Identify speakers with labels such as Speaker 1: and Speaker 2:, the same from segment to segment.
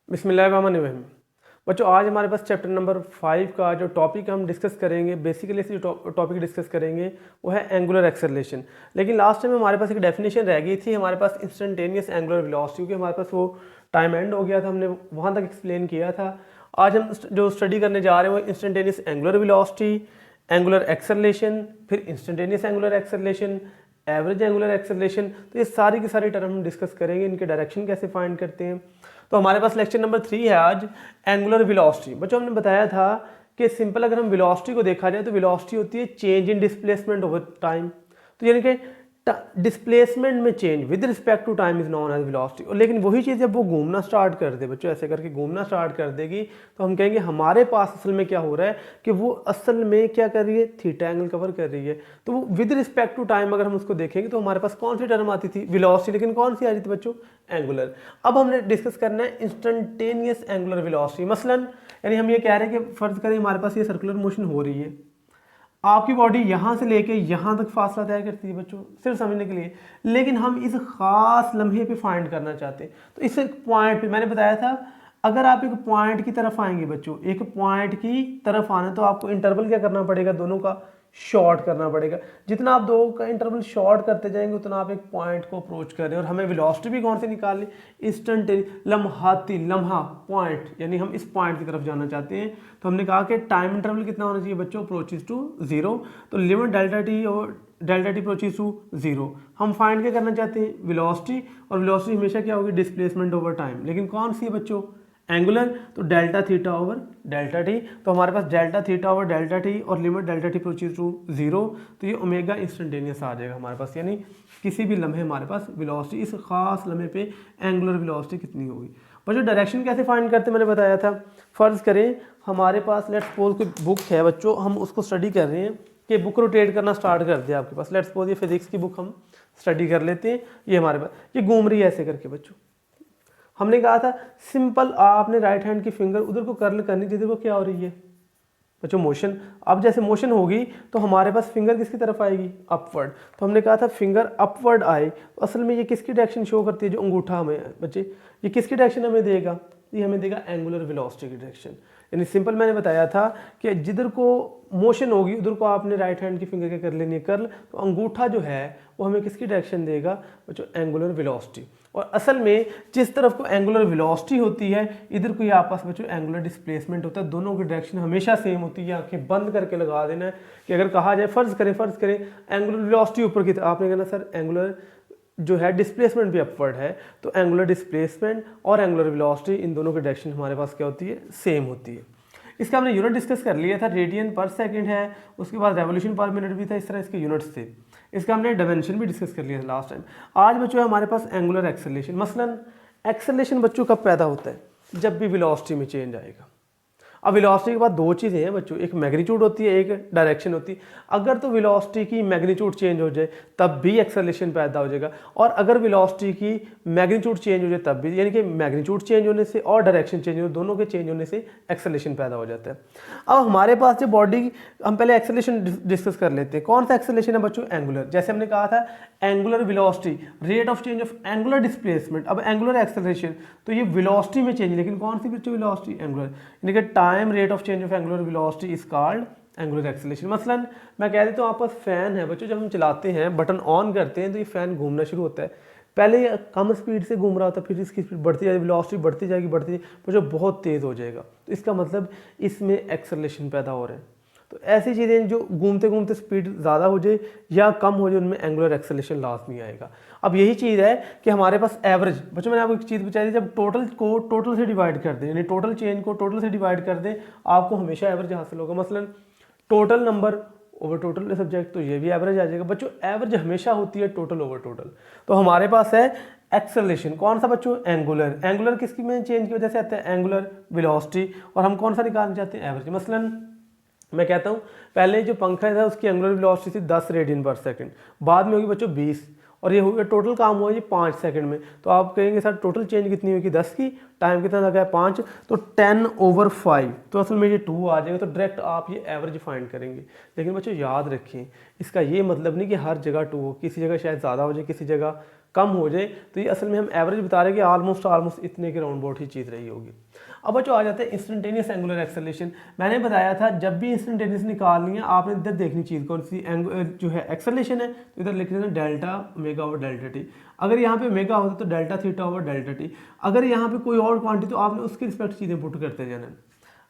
Speaker 1: बिस्मिल्लाहिर्रहमानिर्रहीम। बच्चों आज हमारे पास चैप्टर नंबर 5 का जो टॉपिक हम डिस्कस करेंगे, बेसिकली जो टॉपिक डिस्कस करेंगे वो है एंगुलर एक्सेलरेशन। लेकिन लास्ट टाइम हमारे पास एक डेफिनेशन रह गई थी हमारे पास इंस्टेंटेनियस एंगुलर वेलोसिटी, क्योंकि हमारे पास वो टाइम एंड हो गया था, हमने वहाँ तक एक्सप्लेन किया था। आज हम जो स्टडी करने जा रहे हैं वो instantaneous angular velocity, angular acceleration, फिर instantaneous angular acceleration, average angular acceleration. तो ये सारी की सारी टर्म हम डिस्कस करेंगे, इनके डायरेक्शन कैसे फाइंड करते हैं। तो हमारे पास लेक्चर नंबर 3 है आज, एंगुलर वेलोसिटी। बच्चों हमने बताया था कि सिंपल अगर हम वेलोसिटी को देखा जाए तो वेलोसिटी होती है change in displacement over time. तो यानी कि डिस्प्लेसमेंट में change with respect to time is known as velocity. और लेकिन वही चीज़ जब वो घूमना स्टार्ट कर दे, बच्चों ऐसे करके घूमना स्टार्ट कर देगी, तो हम कहेंगे हमारे पास असल में क्या हो रहा है कि वो असल में क्या कर रही है, थीटा एंगल कवर कर रही है। तो वो विद रिस्पेक्ट टू टाइम अगर हम उसको देखेंगे तो हमारे पास कौन सी टर्म आती थी, वेलोसिटी, लेकिन कौन सी आ रही थी बच्चों, एंगुलर। अब हमने डिस्कस करना है इंस्टेंटेनियस एंगुलर वेलोसिटी। मसलन यानी हम ये कह रहे हैं कि फर्ज करें हमारे पास ये सर्कुलर मोशन हो रही है, आपकी बॉडी यहाँ से लेके यहाँ तक फासला तय करती है बच्चों, सिर्फ समझने के लिए। लेकिन हम इस खास लम्हे पे फाइंड करना चाहते हैं, तो इस पॉइंट पे मैंने बताया था अगर आप एक पॉइंट की तरफ आएंगे बच्चों, एक पॉइंट की तरफ आना तो आपको इंटरवल क्या करना पड़ेगा, दोनों का शॉर्ट करना पड़ेगा। जितना आप दो का इंटरवल शॉर्ट करते जाएंगे उतना आप एक पॉइंट को अप्रोच कर रहे हैं। और हमें वेलोसिटी भी कौन से निकालनी, इंस्टेंटेनियस, लम्हाती, लम्हा, पॉइंट, यानी हम इस पॉइंट की तरफ जाना चाहते हैं। तो हमने कहा कि टाइम इंटरवल कितना होना चाहिए बच्चों, अप्रोचेस टू जीरो। तो लिमिट डेल्टा टी और delta T approaches to zero. हम फाइंड क्या करना चाहते हैं, वेलोसिटी, और वेलोसिटी हमेशा क्या होगी, डिस्प्लेसमेंट ओवर टाइम। लेकिन कौन सी है बच्चों, एंगुलर, तो delta theta over delta T. तो हमारे पास delta theta over delta T और limit delta T approaches to zero. तो ये ओमेगा इंस्टेंटेनियस आ जाएगा हमारे पास, यानी किसी भी लम्हे हमारे पास वेलोसिटी, इस खास लम्हे पे एंगुलर वेलोसिटी कितनी होगी। बच्चों डायरेक्शन कैसे फाइंड करते मैंने बताया था। फर्ज करें हमारे पास लेट्स सपोज कोई बुक है बच्चों, हम उसको स्टडी कर रहे हैं कि बुक रोटेट करना स्टार्ट कर दिया आपके पास। लेट्स सपोज ये फिजिक्स की बुक हम स्टडी कर लेते हैं, ये हमारे पास ये घूम रही है ऐसे करके बच्चों। हमने कहा था सिंपल आपने राइट हैंड की फिंगर उधर को कर्ल करनी, जिधर को क्या हो रही है बच्चों, मोशन। अब जैसे मोशन होगी तो हमारे पास फिंगर किसकी तरफ आएगी, अपवर्ड। तो हमने कहा था फिंगर अपवर्ड आए, तो असल में ये किसकी डायरेक्शन शो करती है, जो अंगूठा हमें बच्चे, ये किसकी डायरेक्शन हमें देगा, ये हमें देगा एंगुलर वेलोसिटी की डायरेक्शन। यानी सिंपल मैंने बताया था कि जिधर को मोशन होगी उधर को आपने राइट हैंड की फिंगर क्या कर लेनी है, कर्ल। तो अंगूठा जो है वो हमें किसकी डायरेक्शन देगा बच्चों, एंगुलर वेलोसिटी। और असल में जिस तरफ को एंगुलर वेलोसिटी होती है इधर को आपस बच्चों एंगुलर डिस्प्लेसमेंट होता है। दोनों की डायरेक्शन हमेशा सेम होती है। आंखें बंद करके लगा देना है कि अगर कहा जाए फर्ज करें एंगुलर वेलोसिटी ऊपर की, आपने कहना सर एंगुलर जो है डिस्प्लेसमेंट भी अपवर्ड है, तो एंगुलर डिस्प्लेसमेंट और एंगुलर वेलोसिटी इन दोनों की डायरेक्शन हमारे पास क्या होती है, सेम होती है। इसका हमने यूनिट डिस्कस कर लिया था, रेडियन पर सेकंड है, उसके बाद रेवोल्यूशन पर मिनट भी था, इस तरह इसके यूनिट्स थे। इसका हमने डायमेंशन भी डिस्कस कर लिया था लास्ट टाइम। आज बच्चों है हमारे पास एंगुलर एक्सेलरेशन। मसलन एक्सेलरेशन बच्चों कब पैदा होता है, जब भी वेलोसिटी में चेंज आएगा। अब वेलोसिटी के बाद दो चीज़ें हैं बच्चों, एक मैग्नीट्यूड होती है, एक डायरेक्शन होती है। अगर तो वेलोसिटी की मैग्नीट्यूड चेंज हो जाए तब भी एक्सेलरेशन पैदा हो जाएगा, और अगर वेलोसिटी की मैग्नीट्यूड चेंज हो जाए तब भी, यानी कि मैग्नीट्यूड चेंज होने से और डायरेक्शन चेंज होने, दोनों के चेंज होने से एक्सेलरेशन पैदा हो जाता है। अब हमारे पास जो बॉडी, हम पहले एक्सेलरेशन डिस्कस कर लेते हैं। कौन सा एक्सेलरेशन है बच्चों, एंगुलर। जैसे हमने कहा था angular velocity, rate of change of angular displacement. अब एंगुलर एक्सेलरेशन तो ये वेलोसिटी में चेंज, लेकिन कौन सी बच्चों वेलोसिटी, एंगुलर, यानी कि time rate of change of angular velocity is called angular acceleration. मसलन मैं कह देता हूँ आप पास फैन है बच्चों, जब हम चलाते हैं बटन ऑन करते हैं तो ये फैन घूमना शुरू होता है। पहले ये कम स्पीड से घूम रहा होता है, फिर इसकी स्पीड बढ़ती जाएगी, वेलोसिटी बढ़ती जाएगी बच्चों बहुत तेज़ हो जाएगा। तो इसका मतलब इसमें एक्सेलरेशन पैदा हो रहा है। तो ऐसी चीज़ें जो घूमते घूमते स्पीड ज़्यादा हो जाए या कम हो जाए उनमें एंगुलर एक्सेलरेशन लाजमी आएगा। अब यही चीज़ है कि हमारे पास एवरेज, बच्चों मैंने आपको एक चीज़ बताई थी, जब टोटल को टोटल से डिवाइड कर दें, यानी टोटल चेंज को टोटल से डिवाइड कर दें, आपको हमेशा एवरेज हासिल होगा। मसलन total number over total subject, तो ये भी एवरेज आ जाएगा बच्चों। एवरेज हमेशा होती है टोटल ओवर टोटल। तो हमारे पास है एक्सेलरेशन, कौन सा बच्चों, एंगुलर। एंगुलर किसकी में चेंज की वजह से आता है, एंगुलर वेलोसिटी। और हम कौन सा निकालना चाहते हैं, एवरेज। मसलन मैं कहता हूँ पहले जो पंखा था उसकी एंगुलर वेलोसिटी थी 10 रेडियन पर सेकंड, बाद में होगी बच्चों 20, और ये हुआ टोटल काम हुआ ये 5 सेकंड में। तो आप कहेंगे सर टोटल चेंज कितनी होगी, 10 की, टाइम कितना लगा है 5, तो 10/5, तो असल में ये 2 आ जाएगा। तो डायरेक्ट आप ये एवरेज फाइंड करेंगे। लेकिन बच्चों याद रखें इसका ये मतलब नहीं कि हर जगह 2 हो, किसी जगह शायद ज़्यादा हो जाए, किसी जगह कम हो जाए तो ये असल में हम एवरेज बता रहे हैं कि ऑलमोस्ट इतने के राउंड अबाउट ही चीज़ रही होगी। अब बच्चों आ जाता है इंस्टेंटेनियस एंगुलर एक्सेलरेशन। मैंने बताया था जब भी इंस्टेंटेनियस निकालनी है आपने इधर देखनी चीज़ कौन सी जो है एक्सेलरेशन है, तो इधर लिख देना delta omega over delta T. अगर यहाँ पे ओमेगा होता तो delta theta over delta T. अगर यहाँ पे कोई और क्वांटिटी तो आपने उसकी रिस्पेक्ट चीज़ें पुट करते जाना।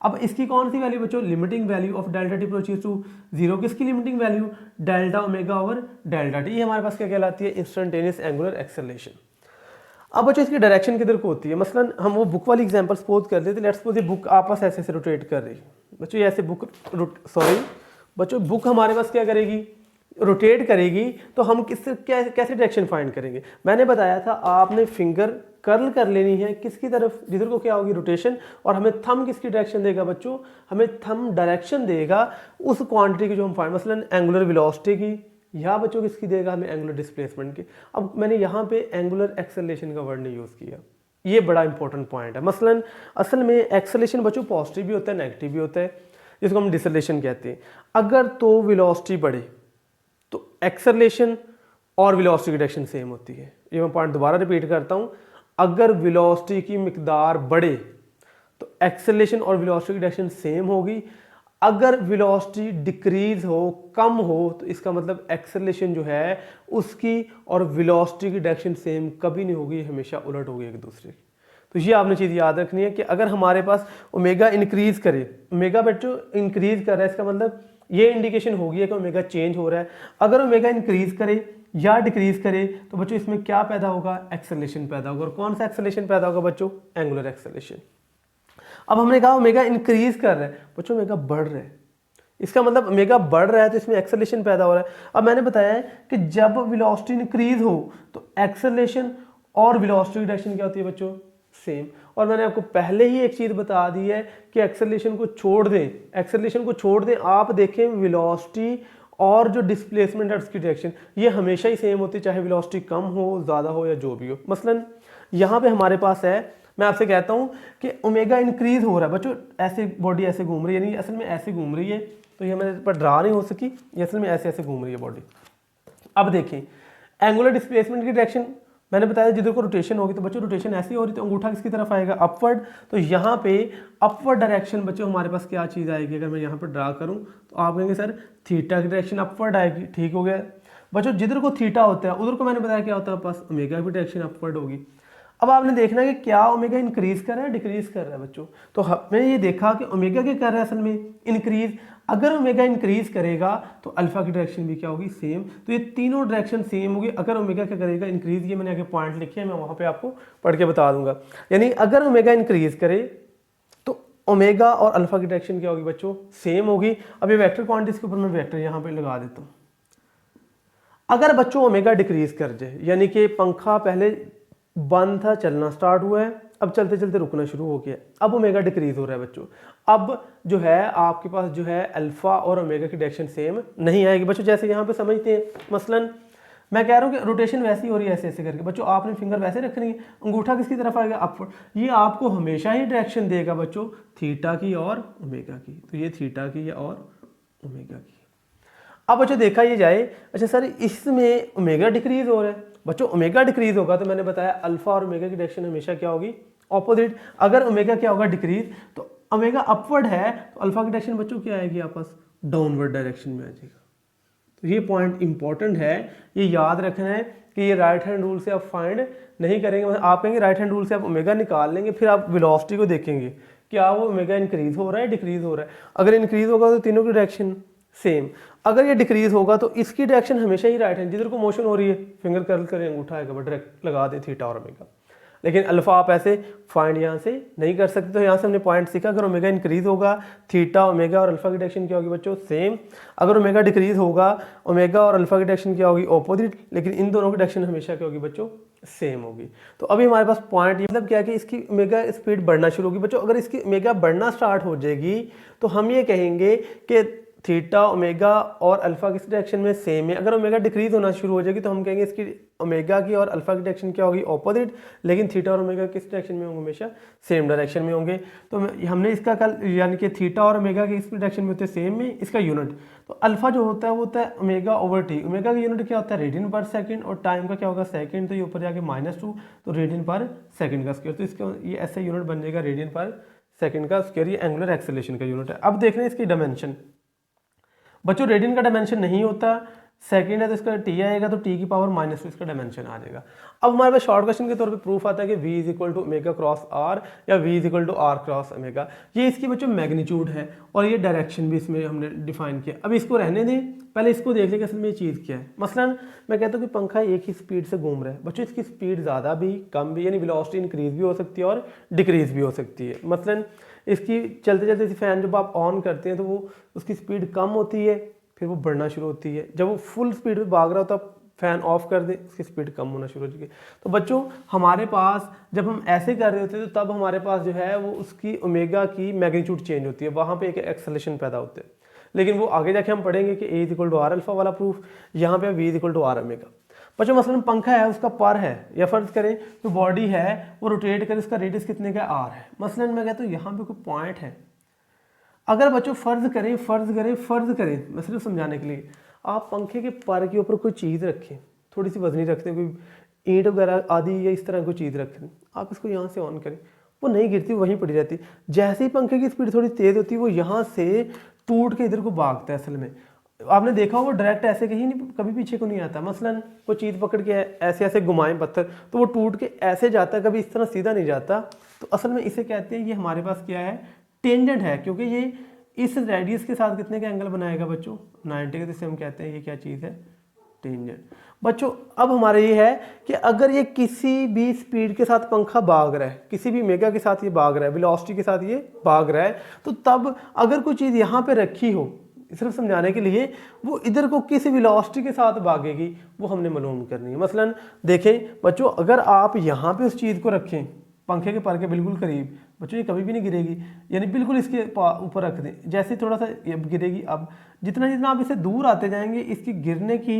Speaker 1: अब इसकी कौन सी वैल्यू बच्चों, limiting value of delta T approaches to zero. किसकी limiting value, delta omega over delta T. ये हमारे पास क्या कहलाती है, इंस्टेंटेनियस एंगुलर एक्सेलरेशन। अब बच्चों इसकी डायरेक्शन किधर को होती है, मसलन हम वो बुक वाली एग्जांपल सपोज कर देते, लेट्स सपोज ये बुक आपस ऐसे ऐसे रोटेट कर रही है बच्चों, ये ऐसे बुक हमारे पास क्या करेगी, रोटेट करेगी। तो हम किससे कैसे डायरेक्शन फाइंड करेंगे। मैंने बताया था आपने फिंगर कर्ल कर लेनी है किसकी तरफ, जिधर को क्या होगी रोटेशन, और हमें थंब किसकी डायरेक्शन देगा बच्चों, हमें थंब डायरेक्शन देगा उस क्वांटिटी की जो हम फाइंड, मसलन एंगुलर वेलोसिटी की, या बच्चों किसकी देगा हमें, एंगुलर डिस्प्लेसमेंट की। अब मैंने यहाँ पे एंगुलर एक्सेलरेशन का वर्ड नहीं यूज़ किया, ये बड़ा इंपॉर्टेंट पॉइंट है। मसलन असल में एक्सेलरेशन बच्चों पॉजिटिव भी होता है नेगेटिव भी होता है, जिसको हम डिसलेशन कहते हैं। अगर तो वेलोसिटी बढ़े तो एक्सेलरेशन और वेलोसिटी की डायरेक्शन सेम होती है। ये मैं पॉइंट दोबारा रिपीट करता हूँ, अगर वेलोसिटी की मिकदार बढ़े तो एक्सेलरेशन और वेलोसिटी की डायरेक्शन सेम होगी। अगर वेलोसिटी डिक्रीज हो, कम हो, तो इसका मतलब एक्सेलरेशन जो है उसकी और वेलोसिटी की डायरेक्शन सेम कभी नहीं होगी, हमेशा उलट होगी एक दूसरे की। तो ये आपने चीज़ याद रखनी है कि अगर हमारे पास ओमेगा इंक्रीज करे, ओमेगा बच्चों इंक्रीज कर रहा है, इसका मतलब ये इंडिकेशन होगी है कि ओमेगा चेंज हो रहा है। अगर ओमेगा इंक्रीज करे या डिक्रीज करे तो बच्चों इसमें क्या पैदा होगा, एक्सेलरेशन पैदा होगा। और कौन सा एक्सेलरेशन पैदा होगा बच्चों, एंगुलर एक्सेलरेशन। अब हमने कहा ओमेगा इंक्रीज कर रहा है, बच्चों ओमेगा बढ़ रहा है, इसका मतलब ओमेगा बढ़ रहा है तो इसमें एक्सेलरेशन पैदा हो रहा है। अब मैंने बताया है कि जब वेलोसिटी इंक्रीज हो तो एक्सेलरेशन और वेलोसिटी की डायरेक्शन क्या होती है बच्चों, सेम। और मैंने आपको पहले ही एक चीज़ बता दी है कि एक्सेलरेशन को छोड़ दें, एक्सेलरेशन को छोड़ दें, आप देखें वेलोसिटी और जो डिस्प्लेसमेंट है उसकी डायरेक्शन ये हमेशा ही सेम होती है, चाहे वेलोसिटी कम हो, ज़्यादा हो या जो भी हो। मसलन यहाँ पे हमारे पास है, मैं आपसे कहता हूँ कि ओमेगा इंक्रीज हो रहा है बच्चों, ऐसे बॉडी ऐसे घूम रही है, यानी असल में ऐसे घूम रही है, तो ये मेरे पर ड्रा नहीं हो सकी, ये असल में ऐसे ऐसे घूम रही है बॉडी। अब देखें एंगुलर डिस्प्लेसमेंट की डायरेक्शन मैंने बताया जिधर को रोटेशन होगी, तो बच्चों रोटेशन ऐसी हो रही तो अंगूठा किसकी तरफ आएगा, अपवर्ड। तो यहाँ पे अपवर्ड डायरेक्शन बच्चों हमारे पास क्या चीज़ आएगी, अगर मैं यहाँ पर ड्रा करूँ तो आप कहेंगे सर थीटा की डायरेक्शन अपवर्ड आएगी, ठीक हो गया बच्चों। जिधर को थीटा होता है उधर को मैंने बताया क्या होता है पास, ओमेगा की डायरेक्शन अपवर्ड होगी। अब आपने देखना है कि क्या ओमेगा इंक्रीज कर रहा है डिक्रीज कर रहा है बच्चों। तो हमने ये देखा कि ओमेगा क्या कर रहा है असल में, इंक्रीज। अगर ओमेगा इंक्रीज करेगा तो अल्फा की डायरेक्शन भी क्या होगी, सेम। तो ये तीनों डायरेक्शन सेम होगी। अगर ओमेगा क्या करेगा, इंक्रीज, ये मैंने आगे पॉइंट लिखे हैं, मैं वहाँ पे आपको पढ़ के बता दूंगा। यानी अगर ओमेगा इंक्रीज करे तो ओमेगा और अल्फा की डायरेक्शन क्या होगी बच्चों, सेम होगी। अब ये वेक्टर क्वांटिटीज के ऊपर मैं वेक्टर यहाँ पे लगा देता हूँ। अगर बच्चों ओमेगा डिक्रीज कर जाए, यानी कि पंखा पहले बंद था, चलना स्टार्ट हुआ है, अब चलते चलते रुकना शुरू हो गया, अब ओमेगा डिक्रीज हो रहा है बच्चों। अब जो है आपके पास जो है अल्फा और ओमेगा की डायरेक्शन सेम नहीं आएगी बच्चों। जैसे यहाँ पे समझते हैं, मसलन मैं कह रहा हूँ कि रोटेशन वैसी हो रही है ऐसे ऐसे करके, बच्चों आपने फिंगर वैसे रखनी है, अंगूठा किसकी तरफ आएगा, अपवर्ड। ये आपको हमेशा ही डायरेक्शन देगा बच्चों थीटा की और ओमेगा की। तो ये थीटा की और ओमेगा की। अब बच्चों देखा ये जाए, अच्छा सर इसमें ओमेगा डिक्रीज हो रहा है बच्चों, ओमेगा डिक्रीज होगा तो मैंने बताया अल्फा और ओमेगा की डायरेक्शन हमेशा क्या होगी, ऑपोजिट। अगर ओमेगा क्या होगा, डिक्रीज, तो ओमेगा अपवर्ड है तो अल्फा की डायरेक्शन बच्चों क्या आएगी, आपस डाउनवर्ड डायरेक्शन में आ जाएगा। तो ये पॉइंट इंपॉर्टेंट है, ये याद रखना है कि ये राइट हैंड रूल से आप फाइंड नहीं करेंगे। मतलब आप कहेंगे राइट हैंड रूल से आप ओमेगा निकाल लेंगे, फिर आप वेलोसिटी को देखेंगे क्या वो ओमेगा इंक्रीज हो रहा है डिक्रीज हो रहा है। अगर इंक्रीज होगा तो तीनों की डायरेक्शन सेम, अगर ये डिक्रीज होगा तो इसकी डायरेक्शन हमेशा ही राइट हैंड, जिधर को मोशन हो रही है फिंगर कर्ल करें, अंगूठा आएगा, बट डायरेक्ट लगा दें थीटा और ओमेगा। लेकिन अल्फा आप ऐसे फाइंड यहाँ से नहीं कर सकते। तो यहाँ से हमने पॉइंट सीखा, अगर ओमेगा इंक्रीज होगा थीटा ओमेगा और अल्फा की डायरेक्शन क्या होगी बच्चों, सेम। अगर ओमेगा डिक्रीज होगा ओमेगा और अल्फा की डायरेक्शन क्या होगी, ऑपोजिट। लेकिन इन दोनों की डायरेक्शन हमेशा क्या होगी बच्चों, सेम होगी। तो अभी हमारे पास पॉइंट मतलब क्या है कि इसकी ओमेगा स्पीड बढ़ना शुरू होगी बच्चों। अगर इसकी ओमेगा बढ़ना स्टार्ट हो जाएगी तो हम ये कहेंगे कि थीटा ओमेगा और अल्फा किस डायरेक्शन में सेम है। अगर ओमेगा डिक्रीज होना शुरू हो जाएगी तो हम कहेंगे इसकी ओमेगा की और अल्फा की डायरेक्शन क्या होगी, ऑपोजिट। लेकिन थीटा और ओमेगा किस डायरेक्शन में होंगे, हमेशा सेम डायरेक्शन में होंगे। तो हमने इसका कल यानी कि थीटा और ओमेगा के इस डायरेक्शन में होते हैं सेम में, इसका यूनिट तो अल्फा जो होता है वो होता है ओमेगा ओवर टी। ओमेगा का यूनिट क्या होता है, रेडियन पर सेकंड, और टाइम का क्या होगा, सेकंड, तो ये ऊपर जाके -2 तो रेडियन पर सेकंड का स्क्वायर। तो इसका ये ऐसा यूनिट बन जाएगा रेडियन पर सेकंड का स्क्वायर, ये एंगुलर एक्सेलरेशन का यूनिट है। अब देख रहे हैं इसकी डायमेंशन। बच्चों रेडियन का डायमेंशन नहीं होता, सेकंड है तो इसका टी आएगा, तो टी की पावर -2 इसका डायमेंशन आ जाएगा। अब हमारे पास शॉर्ट क्वेश्चन के तौर पे प्रूफ आता है कि v is equal to omega cross R या v is equal to R cross omega. ये इसकी बच्चों मैग्नीट्यूड है और ये डायरेक्शन भी इसमें हमने डिफाइन किया। अब इसको रहने दें, पहले इसको देख लें कि असल में ये चीज़ क्या है। मसलन मैं कहता हूँ कि पंखा एक ही स्पीड से घूम रहा है। बच्चों इसकी स्पीड ज़्यादा भी कम भी, यानी वेलोसिटी इंक्रीज भी हो सकती है और डिक्रीज भी हो सकती है। मसलन इसकी चलते चलते फैन जब आप ऑन करते हैं तो वो उसकी स्पीड कम होती है, फिर वो बढ़ना शुरू होती है। जब वो फुल स्पीड पे भाग रहा हो तब फैन ऑफ कर दे, उसकी स्पीड कम होना शुरू हो जाएगी। तो बच्चों हमारे पास जब हम ऐसे कर रहे होते हैं तो तब हमारे पास जो है वो उसकी ओमेगा की मैग्नीट्यूड चेंज होती है, वहाँ पे एक एक्सेलरेशन पैदा होते हैं। लेकिन वो आगे जाके हम पढ़ेंगे कि A is equal to R alpha वाला प्रूफ, यहाँ पे V is equal to R omega. बच्चों मसलन पंखा है, उसका पर है, या फर्ज करें जो बॉडी है वो रोटेट करे, उसका रेडियस कितने का आर है। मसलन मैं कहता हूँ यहाँ पे कोई पॉइंट है, अगर बच्चों फर्ज करें मैं सिर्फ समझाने के लिए, आप पंखे के पर के ऊपर कोई चीज़ रखें, थोड़ी सी वजनी रखते हैं, कोई ईंट वगैरह आदि या इस तरह कोई चीज़ रखें, आप इसको यहाँ से ऑन करें, वो नहीं गिरती, वहीं पड़ी रहती। जैसे ही पंखे की स्पीड थोड़ी तेज़ होती है वो यहाँ से टूट के इधर को भागता है। असल में आपने देखा वो डायरेक्ट ऐसे कहीं नहीं, कभी पीछे को नहीं आता। मसलन कोई चीज़ पकड़ के ऐसे ऐसे घुमाएं पत्थर तो वो टूट के ऐसे जाता है, कभी इस तरह सीधा नहीं जाता। तो असल में इसे कहते हैं, ये हमारे पास क्या है, टेंजेंट है, क्योंकि ये इस रेडियस के साथ कितने का एंगल बनाएगा बच्चों, 90 के। जिससे हम कहते हैं ये क्या चीज़ है, टेंजेंट। बच्चों अब हमारे ये है कि अगर ये किसी भी स्पीड के साथ पंखा भाग रहा है, किसी भी मेगा के साथ ये भाग रहा है, वेलोसिटी के साथ ये भाग रहा है, तो तब अगर कोई चीज़ यहाँ पे रखी हो, सिर्फ समझाने के लिए, वो इधर को किस वेलोसिटी के साथ भागेगी वो हमने मालूम करनी है। मसलन देखें बच्चों, अगर आप यहाँ पे उस चीज़ को रखें पंखे के पर के बिल्कुल करीब, बच्चों ये कभी भी नहीं गिरेगी, यानी बिल्कुल इसके ऊपर रख दें, जैसे थोड़ा सा गिरेगी। अब जितना जितना आप इसे दूर आते जाएंगे इसकी गिरने की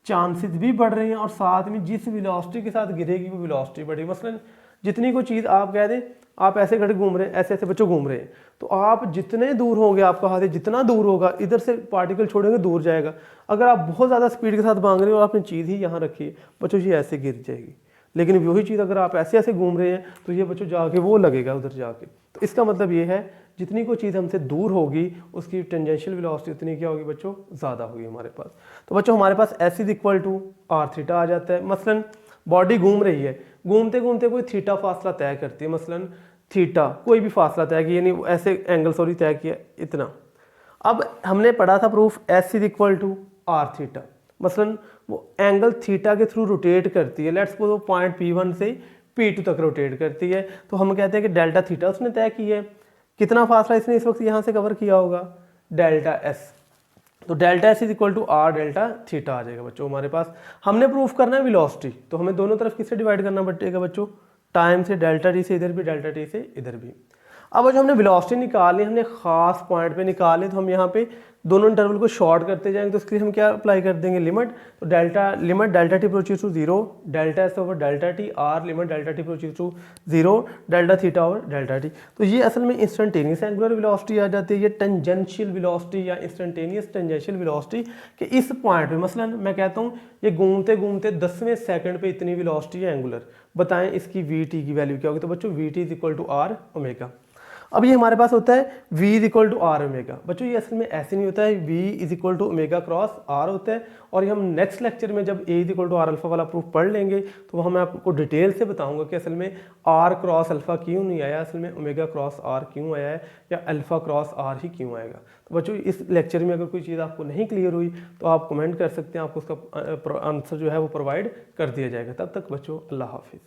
Speaker 1: चांसेस भी बढ़ रहे हैं, और साथ में जिस वेलोसिटी के साथ गिरेगी वो वेलोसिटी बढ़ेगी। मसलन जितनी कोई चीज़ आप कह दें, आप ऐसे खड़े घूम रहे हैं, ऐसे ऐसे बच्चों घूम रहे हैं, तो आप जितने दूर होंगे, आपका हाथ जितना दूर होगा, इधर से पार्टिकल छोड़ेंगे दूर जाएगा। अगर आप बहुत ज़्यादा स्पीड के साथ भाग रहे हो और आपने चीज़ ही यहाँ रखी है, बच्चों ये ऐसे गिर जाएगी। लेकिन वही चीज़ अगर आप ऐसे ऐसे घूम रहे हैं तो ये बच्चों जाके वो लगेगा उधर जाके। तो इसका मतलब ये है जितनी कोई चीज़ हमसे दूर होगी उसकी टेंजेंशियल वेलोसिटी उतनी क्या होगी बच्चों, ज़्यादा होगी हमारे पास। तो बच्चों हमारे पास S is equal to R theta आ जाता है। मसलन बॉडी घूम रही है, घूमते घूमते कोई थीटा फासला तय करती है, मसलन थीटा कोई भी फासला तय किया, यानी ऐसे एंगल तय किया इतना। अब हमने पढ़ा था proof S is equal to R theta, मसलन वो एंगल थीटा के थ्रू रोटेट करती है। लेट्स सपोज वो पॉइंट P1 से P2 तक रोटेट करती है, तो हम कहते हैं कि डेल्टा थीटा उसने तय की है। कितना फासला इसने इस वक्त यहाँ से कवर किया होगा, डेल्टा एस। तो delta S is equal to R delta theta आ जाएगा बच्चों हमारे पास। हमने प्रूफ करना है वेलोसिटी, तो हमें दोनों तरफ किससे डिवाइड करना पड़ेगा बच्चों, टाइम से, डेल्टा टी से इधर भी, डेल्टा टी से इधर भी। अब जो हमने वेलोसिटी निकाली, हमने खास पॉइंट पे निकाले, तो हम यहाँ पे दोनों इंटरवल को शॉर्ट करते जाएंगे, तो उसके लिए हम क्या अप्लाई कर देंगे, लिमिट। तो limit delta T approaches to 0, delta S over delta T, R limit delta T approaches to 0, delta theta over delta T. तो ये असल में इंस्टेंटेनियस एंगुलर वेलोसिटी आ जाती है, ये टेंजेंशियल वेलोसिटी या इंस्टेंटेनियस टेंजेंशियल वेलोसिटी के इस पॉइंट पे। मसलन मैं कहता हूँ ये घूमते घूमते 10वें सेकंड पे इतनी वेलोसिटी है एंगुलर, बताएं इसकी वी टी की वैल्यू क्या होगी। तो बच्चों V T is equal to R omega. अब ये हमारे पास होता है v is equal to R omega. बच्चों ये असल में ऐसे नहीं होता है, v is equal to omega cross R होता है। और ये हम नेक्स्ट लेक्चर में जब a is equal to R alpha वाला प्रूफ पढ़ लेंगे तो वहाँ मैं आपको डिटेल से बताऊंगा कि असल में r क्रॉस अल्फा क्यों नहीं आया, असल में ओमेगा क्रॉस r क्यों आया है, या अल्फा क्रॉस r ही क्यों आएगा। तो बच्चों इस लेक्चर में अगर कोई चीज़ आपको नहीं क्लियर हुई तो आप कमेंट कर सकते हैं, आपको उसका आंसर जो है वो प्रोवाइड कर दिया जाएगा। तब तक बच्चों अल्लाह हाफिज़।